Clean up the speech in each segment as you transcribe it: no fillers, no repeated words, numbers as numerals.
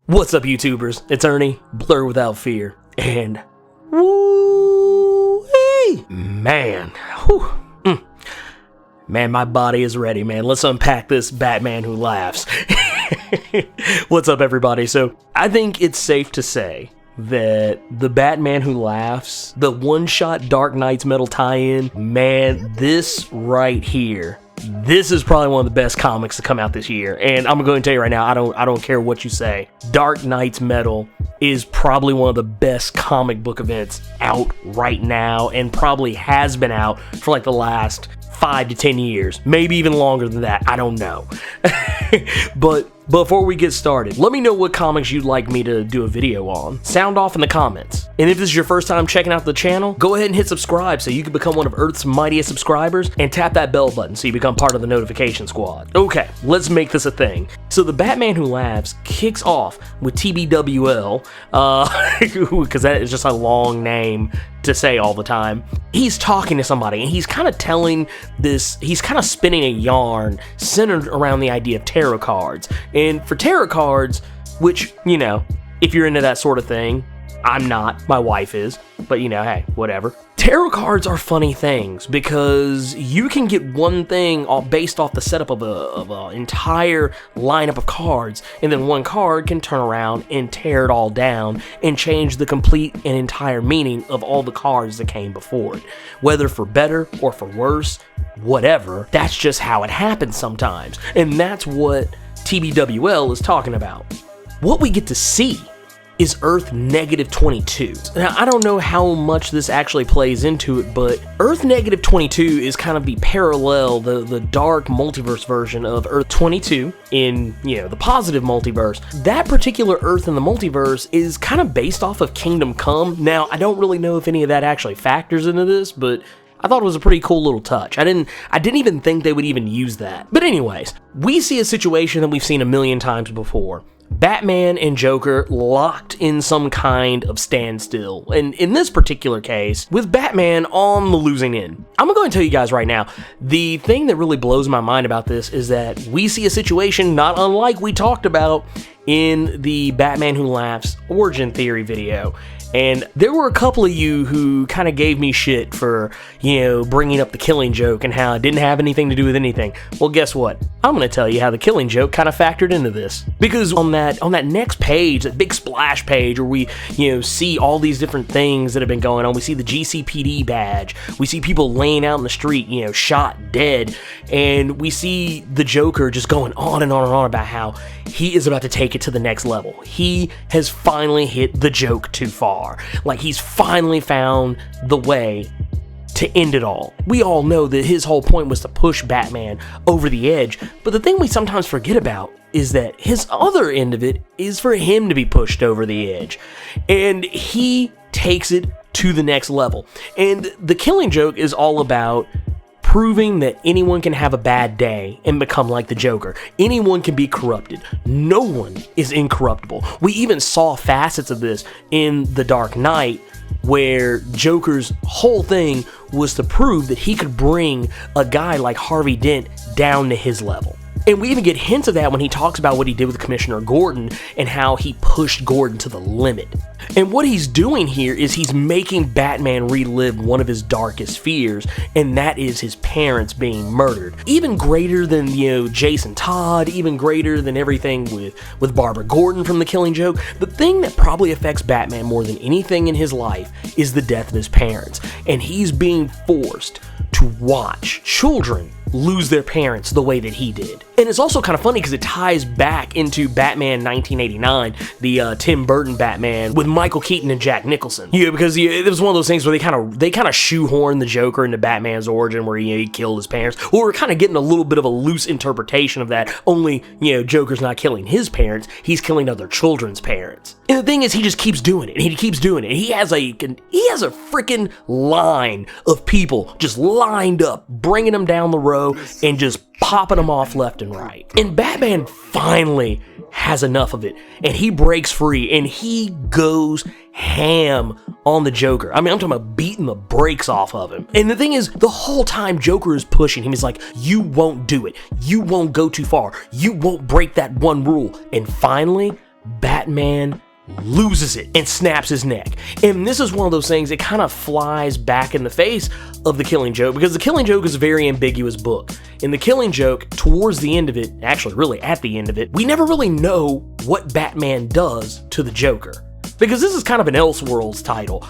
What's up, YouTubers? It's Ernie, Blerd Without Fear, and woo-wee, man, man, my body is ready, man. Let's unpack this Batman Who Laughs. What's up, everybody? So, I think it's safe to say that the Batman Who Laughs, the one-shot Dark Knight's Metal tie-in, man, this right here, this is probably one of the best comics to come out this year, and I'm going to tell you right now, I don't care what you say. Dark Knight's Metal is probably one of the best comic book events out right now, and probably has been out for like the last 5 to 10 years, maybe even longer than that. I don't know. But before we get started, let me know what comics you'd like me to do a video on. Sound off in the comments. And if this is your first time checking out the channel, go ahead and hit subscribe so you can become one of Earth's mightiest subscribers, and tap that bell button so you become part of the notification squad. Okay, let's make this a thing. So the Batman Who Laughs kicks off with t.b.w.l, because that is just a long name to say all the time. He's talking to somebody, and he's kind of telling this, he's kind of spinning a yarn centered around the idea of tarot cards. And for tarot cards, which, you know, if you're into that sort of thing, I'm not, my wife is, but you know, hey, whatever. Tarot cards are funny things because you can get one thing all based off the setup of a entire lineup of cards, and then one card can turn around and tear it all down and change the complete and entire meaning of all the cards that came before it. Whether for better or for worse, whatever, that's just how it happens sometimes. And that's what t.b.w.l is talking about. What we get to see is Earth -22. Now, I don't know how much this actually plays into it, but Earth -22 is kind of the parallel, the dark multiverse version of Earth 22 in, you know, the positive multiverse. That particular Earth in the multiverse is kind of based off of Kingdom Come. Now, I don't really know if any of that actually factors into this, but I thought it was a pretty cool little touch. I didn't even think they would even use that. But anyways, we see a situation that we've seen a million times before. Batman and Joker locked in some kind of standstill, and in this particular case, with Batman on the losing end. I'm going to tell you guys right now, the thing that really blows my mind about this is that we see a situation not unlike we talked about in the Batman Who Laughs origin theory video. And there were a couple of you who kind of gave me shit for, you know, bringing up the Killing Joke and how it didn't have anything to do with anything. Well, guess what? I'm going to tell you how the Killing Joke kind of factored into this. Because on that next page, that big splash page where we, you know, see all these different things that have been going on. We see the GCPD badge. We see people laying out in the street, you know, shot, dead. And we see the Joker just going on and on and on about how he is about to take it to the next level. He has finally hit the joke too far. Like, he's finally found the way to end it all. We all know that his whole point was to push Batman over the edge, but the thing we sometimes forget about is that his other end of it is for him to be pushed over the edge, and he takes it to the next level. And the Killing Joke is all about proving that anyone can have a bad day and become like the Joker. Anyone can be corrupted. No one is incorruptible. We even saw facets of this in The Dark Knight, where Joker's whole thing was to prove that he could bring a guy like Harvey Dent down to his level. And we even get hints of that when he talks about what he did with Commissioner Gordon and how he pushed Gordon to the limit. And what he's doing here is he's making Batman relive one of his darkest fears, and that is his parents being murdered. Even greater than, you know, Jason Todd, even greater than everything with Barbara Gordon from The Killing Joke. The thing that probably affects Batman more than anything in his life is the death of his parents. And he's being forced to watch children lose their parents the way that he did. And it's also kind of funny because it ties back into Batman 1989, the Tim Burton Batman with Michael Keaton and Jack Nicholson. Yeah, because it was one of those things where they kind of shoehorned the Joker into Batman's origin, where he killed his parents. Well, we're kind of getting a little bit of a loose interpretation of that. Only, you know, Joker's not killing his parents; he's killing other children's parents. And the thing is, he just keeps doing it, and he keeps doing it. He has a freaking line of people just lined up, bringing him down the row and just popping them off left and right. And Batman finally has enough of it, and he breaks free, and he goes ham on the Joker. I mean, I'm talking about beating the brakes off of him. And the thing is, the whole time Joker is pushing him, he's like, you won't do it. You won't go too far. You won't break that one rule. And finally, Batman loses it and snaps his neck. And this is one of those things, it kind of flies back in the face of The Killing Joke, because The Killing Joke is a very ambiguous book. In The Killing Joke, towards the end of it, actually really at the end of it, we never really know what Batman does to the Joker. Because this is kind of an Elseworlds title.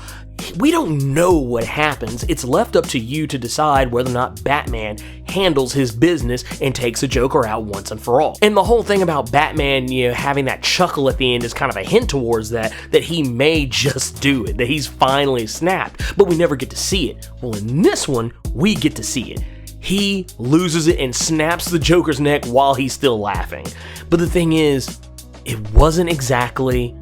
We don't know what happens. It's left up to you to decide whether or not Batman handles his business and takes the Joker out once and for all. And the whole thing about Batman, having that chuckle at the end is kind of a hint towards that he may just do it, that he's finally snapped, but we never get to see it. Well, in this one, we get to see it. He loses it and snaps the Joker's neck while he's still laughing. But the thing is, it wasn't exactly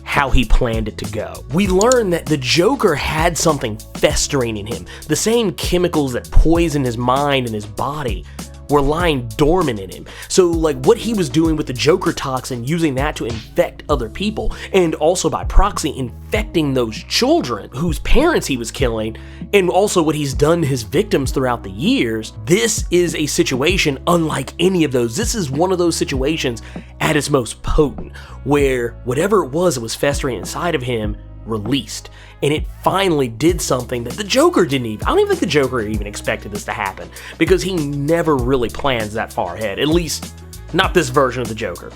how he planned it to go. We learn that the Joker had something festering in him. The same chemicals that poison his mind and his body were lying dormant in him. So what he was doing with the Joker toxin, using that to infect other people, and also by proxy infecting those children whose parents he was killing, and also what he's done to his victims throughout the years, this is a situation unlike any of those. This is one of those situations at its most potent, where whatever it was festering inside of him released. And it finally did something that the Joker didn't even, I don't even think the Joker even expected this to happen, because he never really plans that far ahead, at least not this version of the Joker.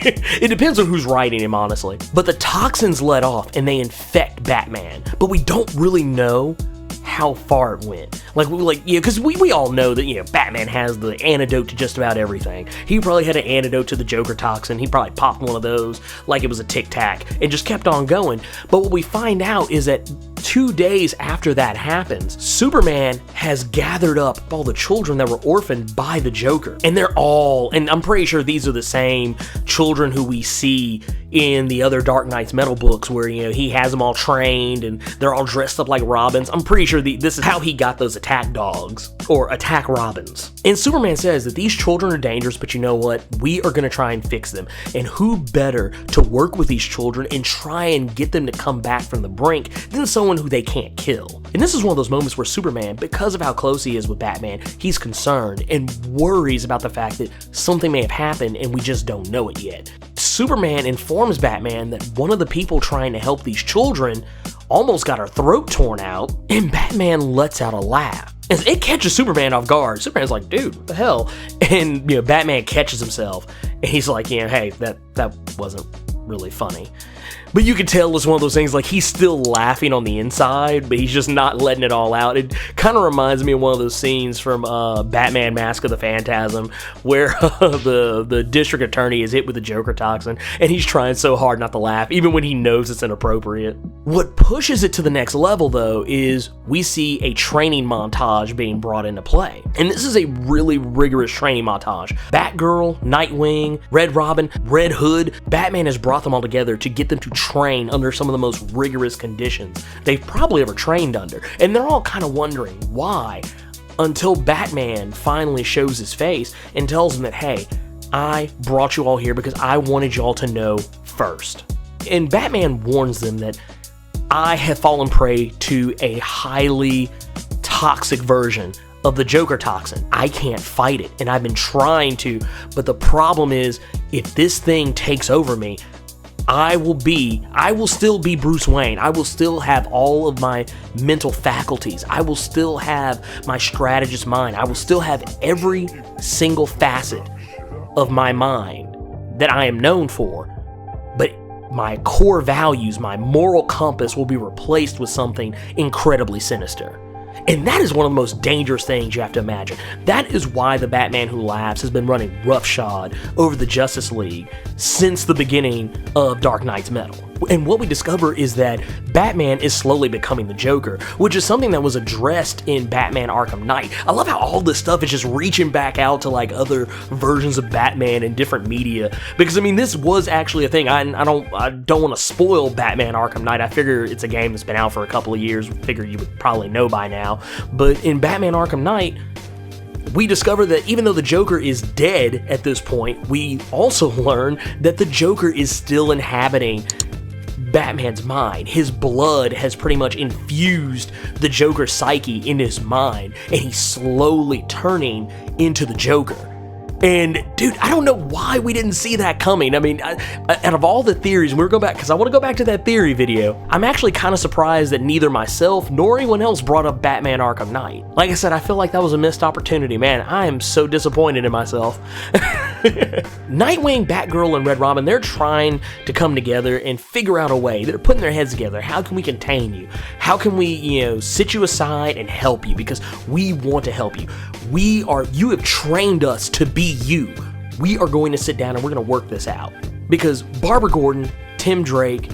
It depends on who's writing him, honestly. But the toxins let off and they infect Batman, but we don't really know how far it went. Because we all know that, Batman has the antidote to just about everything. He probably had an antidote to the Joker toxin. He probably popped one of those like it was a Tic Tac and just kept on going. But what we find out is that 2 days after that happens, Superman has gathered up all the children that were orphaned by the Joker. And they're all, and I'm pretty sure these are the same children who we see in the other Dark Knight's Metal books, where, he has them all trained and they're all dressed up like Robins. I'm pretty sure this is how he got those attack dogs, or attack Robins. And Superman says that these children are dangerous, but you know what? We are going to try and fix them. And who better to work with these children and try and get them to come back from the brink than someone who they can't kill? And this is one of those moments where Superman, because of how close he is with Batman, he's concerned and worries about the fact that something may have happened and we just don't know it yet. Superman informs Batman that one of the people trying to help these children almost got her throat torn out, and Batman lets out a laugh. And it catches Superman off guard. Superman's like, dude, what the hell? And Batman catches himself, and he's like, hey, that wasn't really funny. But you can tell it's one of those things, he's still laughing on the inside, but he's just not letting it all out. It kind of reminds me of one of those scenes from Batman Mask of the Phantasm, where the district attorney is hit with the Joker toxin, and he's trying so hard not to laugh, even when he knows it's inappropriate. What pushes it to the next level, though, is we see a training montage being brought into play. And this is a really rigorous training montage. Batgirl, Nightwing, Red Robin, Red Hood, Batman has brought them all together to get them to train under some of the most rigorous conditions they've probably ever trained under. And they're all kind of wondering why, until Batman finally shows his face and tells them that, hey, I brought you all here because I wanted you all to know first. And Batman warns them that I have fallen prey to a highly toxic version of the Joker toxin. I can't fight it, and I've been trying to, but the problem is, if this thing takes over me, I will still be Bruce Wayne. I will still have all of my mental faculties. I will still have my strategist mind. I will still have every single facet of my mind that I am known for. But my core values, my moral compass will be replaced with something incredibly sinister. And that is one of the most dangerous things you have to imagine. That is why the Batman Who Laughs has been running roughshod over the Justice League since the beginning of Dark Knight's Metal. And what we discover is that Batman is slowly becoming the Joker, which is something that was addressed in Batman Arkham Knight. I love how all this stuff is just reaching back out to other versions of Batman in different media, because this was actually a thing. I don't want to spoil Batman Arkham Knight. I figure it's a game that's been out for a couple of years. Figure you would probably know by now. But in Batman Arkham Knight, we discover that even though the Joker is dead at this point, we also learn that the Joker is still inhabiting Batman's mind. His blood has pretty much infused the Joker's psyche in his mind, and he's slowly turning into the Joker. And dude, I don't know why we didn't see that coming. I mean, out of all the theories, we're going back, because I want to go back to that theory video, I'm actually kind of surprised that neither myself nor anyone else brought up Batman Arkham Knight. Like I said, I feel like that was a missed opportunity. Man, I am so disappointed in myself. Nightwing, Batgirl, and Red Robin, they're trying to come together and figure out a way. They're putting their heads together. How can we contain you? How can we, sit you aside and help you? Because we want to help you. You have trained us to be you. We are going to sit down and we're going to work this out. Because Barbara Gordon, Tim Drake,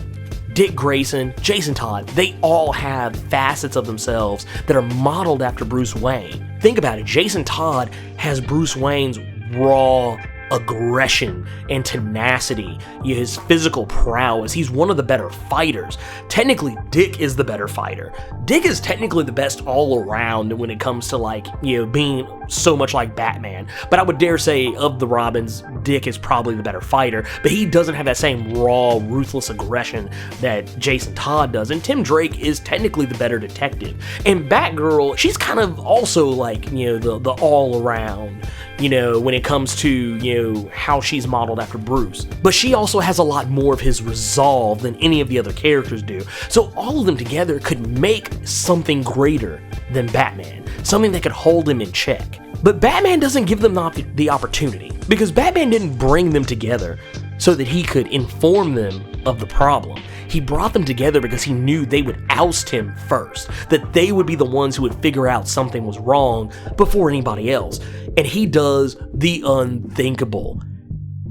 Dick Grayson, Jason Todd, they all have facets of themselves that are modeled after Bruce Wayne. Think about it. Jason Todd has Bruce Wayne's raw aggression and tenacity, his physical prowess. He's one of the better fighters. Technically, Dick is the better fighter. Dick is technically the best all around when it comes to being so much like Batman. But I would dare say of the Robins, Dick is probably the better fighter, but he doesn't have that same raw, ruthless aggression that Jason Todd does. And Tim Drake is technically the better detective. And Batgirl, she's kind of also the all around, when it comes to, how she's modeled after Bruce. But she also has a lot more of his resolve than any of the other characters do. So all of them together could make something greater than Batman, something that could hold him in check. But Batman doesn't give them the opportunity, because Batman didn't bring them together so that he could inform them of the problem. He brought them together because he knew they would oust him first, that they would be the ones who would figure out something was wrong before anybody else. And he does the unthinkable.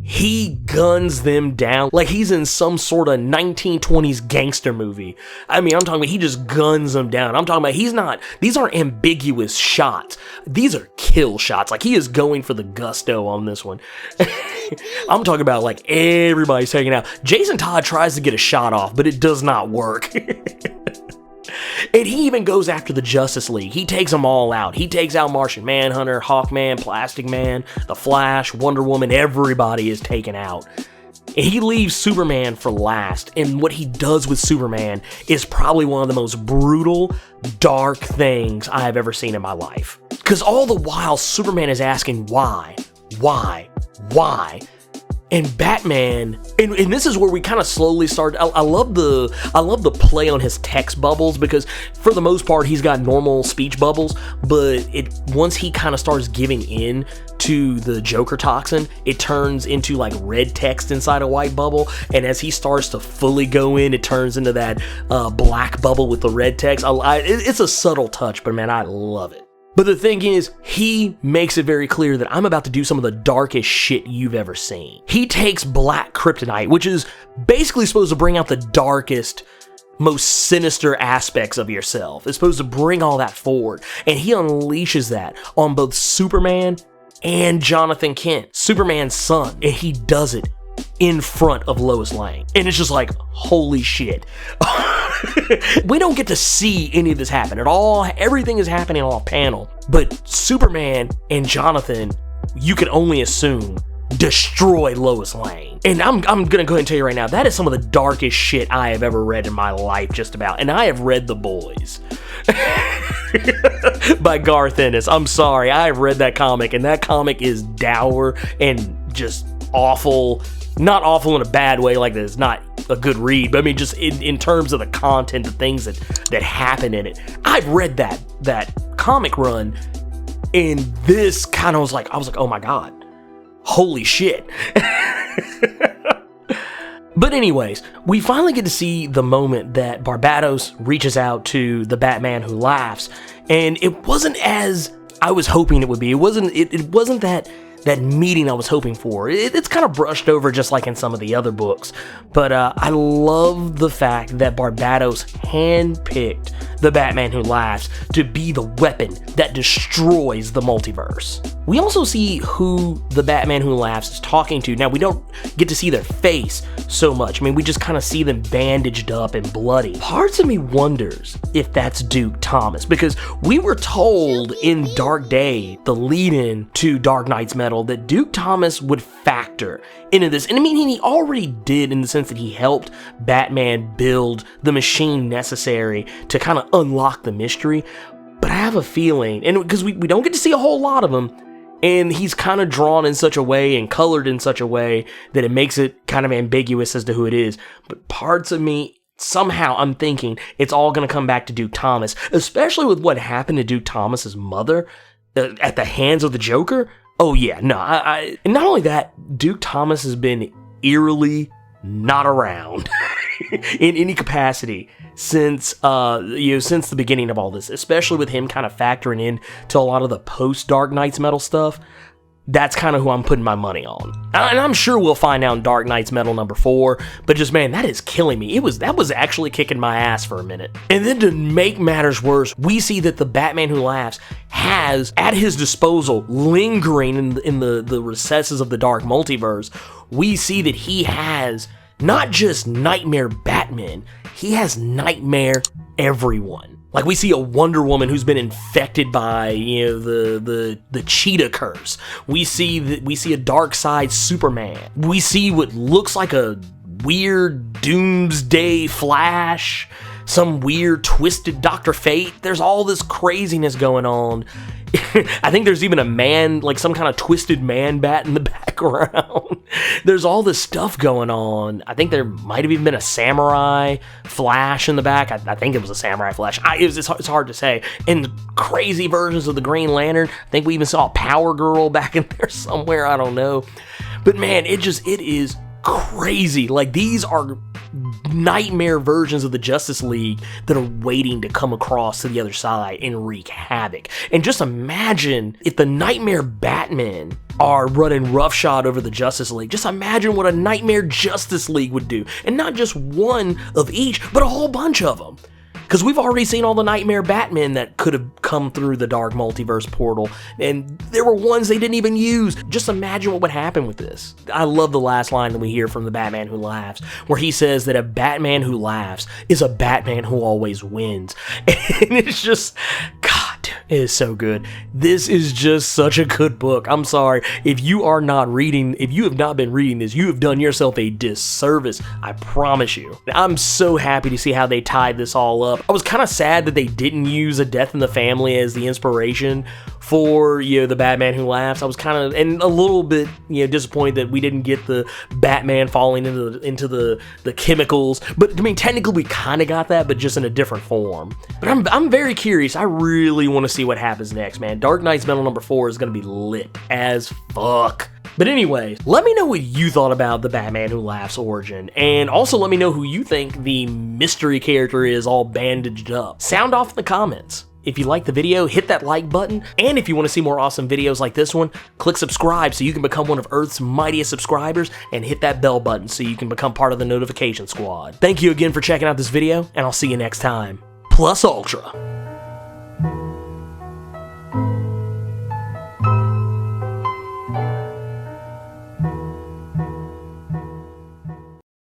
He guns them down like he's in some sort of 1920s gangster movie. I mean, I'm talking about he just guns them down. I'm talking about these aren't ambiguous shots. These are kill shots. Like, he is going for the gusto on this one. I'm talking about like everybody's taking out. Jason Todd tries to get a shot off, but it does not work. And he even goes after the Justice League. He takes them all out. He takes out Martian Manhunter, Hawkman, Plastic Man, The Flash, Wonder Woman. Everybody is taken out. And he leaves Superman for last. And what he does with Superman is probably one of the most brutal, dark things I have ever seen in my life. Because all the while, Superman is asking why? And Batman, and this is where we kind of slowly start. I love the play on his text bubbles, because for the most part he's got normal speech bubbles, but once he kind of starts giving in to the Joker toxin, it turns into like red text inside a white bubble, and as he starts to fully go in, it turns into that black bubble with the red text. It's a subtle touch, but man, I love it. But the thing is, he makes it very clear that I'm about to do some of the darkest shit you've ever seen. He takes black kryptonite, which is basically supposed to bring out the darkest, most sinister aspects of yourself. It's supposed to bring all that forward. And he unleashes that on both Superman and Jonathan Kent, Superman's son. And he does it in front of Lois Lane. And it's just like, holy shit. We don't get to see any of this happen at all. Everything is happening on a panel. But Superman and Jonathan, you can only assume, destroy Lois Lane. And I'm gonna go ahead and tell you right now, that is some of the darkest shit I have ever read in my life, just about. And I have read The Boys by Garth Ennis. I'm sorry, I have read that comic, and that comic is dour and just awful. Not awful in a bad way, like that it's not a good read, but I mean just in terms of the content, the things that happen in it. I've read that comic run, and this kind of I was like, oh my god, holy shit. But anyways, we finally get to see the moment that Barbados reaches out to the Batman Who Laughs, and it wasn't as I was hoping it would be. It wasn't that meeting I was hoping for. It's kind of brushed over just like in some of the other books, but I love the fact that Barbados handpicked the Batman Who Laughs to be the weapon that destroys the multiverse. We also see who the Batman Who Laughs is talking to. Now, we don't get to see their face so much. I mean, we just kind of see them bandaged up and bloody. Parts of me wonders if that's Duke Thomas, because we were told in Dark Day, the lead-in to Dark Knight's Metal, that Duke Thomas would factor into this. And I mean, he already did, in the sense that he helped Batman build the machine necessary to kind of unlock the mystery. But I have a feeling, and because we don't get to see a whole lot of him, And he's kind of drawn in such a way and colored in such a way that it makes it kind of ambiguous as to who it is. But parts of me, somehow I'm thinking it's all going to come back to Duke Thomas, especially with what happened to Duke Thomas's mother at the hands of the Joker. Oh yeah, no, and not only that, Duke Thomas has been eerily not around in any capacity since since the beginning of all this, especially with him kind of factoring in to a lot of the post Dark Knight's Metal stuff. That's kind of who I'm putting my money on. And I'm sure we'll find out in Dark Knight's Metal number 4, but just, man, that is killing me. That was actually kicking my ass for a minute. And then to make matters worse, we see that the Batman Who Laughs has, at his disposal, lingering in the recesses of the Dark Multiverse, we see that he has not just Nightmare Batman, he has Nightmare everyone. Like, we see a Wonder Woman who's been infected by, the cheetah curse. We see a Darkseid Superman. We see what looks like a weird Doomsday Flash, some weird twisted Dr. Fate. There's all this craziness going on. I think there's even a man, like some kind of twisted man bat in the background. There's all this stuff going on. I think there might have even been a samurai Flash in the back. I think it was a samurai Flash. It's hard to say. And crazy versions of the Green Lantern. I think we even saw a Power Girl back in there somewhere. I don't know. But man, it is crazy. Like, these are nightmare versions of the Justice League that are waiting to come across to the other side and wreak havoc. And just imagine if the Nightmare Batmen are running roughshod over the Justice League. Just imagine what a Nightmare Justice League would do. And not just one of each, but a whole bunch of them. Because we've already seen all the Nightmare Batmen that could have come through the Dark Multiverse portal, and there were ones they didn't even use. Just imagine what would happen with this. I love the last line that we hear from the Batman Who Laughs, where he says that a Batman who laughs is a Batman who always wins. And it's just, God, it is so good. This is just such a good book. I'm sorry. If you have not been reading this, you have done yourself a disservice. I promise you. I'm so happy to see how they tied this all up. I was kind of sad that they didn't use A Death in the Family as the inspiration for, the Batman Who Laughs. I was kind of, and a little bit, disappointed that we didn't get the Batman falling into the chemicals. But I mean, technically we kind of got that, but just in a different form. But I'm very curious. I really want to see what happens next, man. Dark Knight's Metal number 4 is going to be lit as fuck. But anyway, let me know what you thought about the Batman Who Laughs origin, and also let me know who you think the mystery character is all bandaged up. Sound off in the comments. If you like the video, hit that like button, and if you want to see more awesome videos like this one, click subscribe so you can become one of Earth's mightiest subscribers, and hit that bell button so you can become part of the notification squad. Thank you again for checking out this video, and I'll see you next time. Plus Ultra.